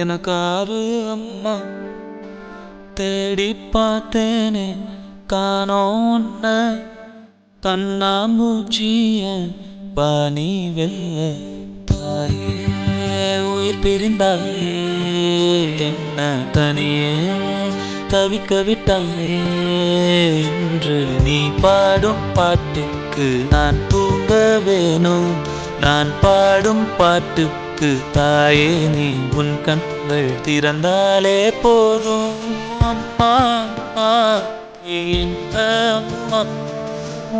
எனக்காரு அம்மா தேடி பார்த்தேனே காணோன்ன கண்ணாமூச்சிய பாணி வெல்ல தாயே உயிர் பிரிந்தாயே என்ன தனியே தவிக்க விட்டாயே என்று நீ பாடும் பாட்டுக்கு நான் தூங்க வேணும் நான் பாடும் பாட்டுக்கு தாயே நீ உன் கண்கள் திறந்தாலே போதும் அம்மா இந்த அம்மா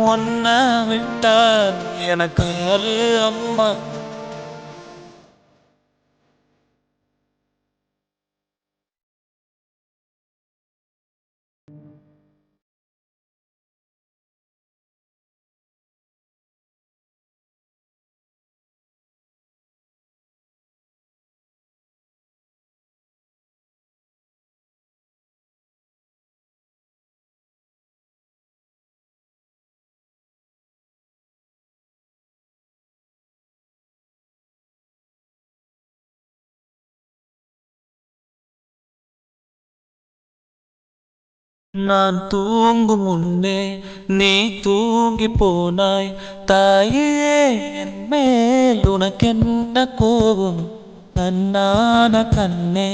ஒன்ன விட்டார் எனக்கு யாரு அம்மா. நான் தூங்கும் முன்னே நீ தூங்கி போனாய் தாயே என் மேல் உனக்கென்ன கோபம் கண்ணான கண்ணே.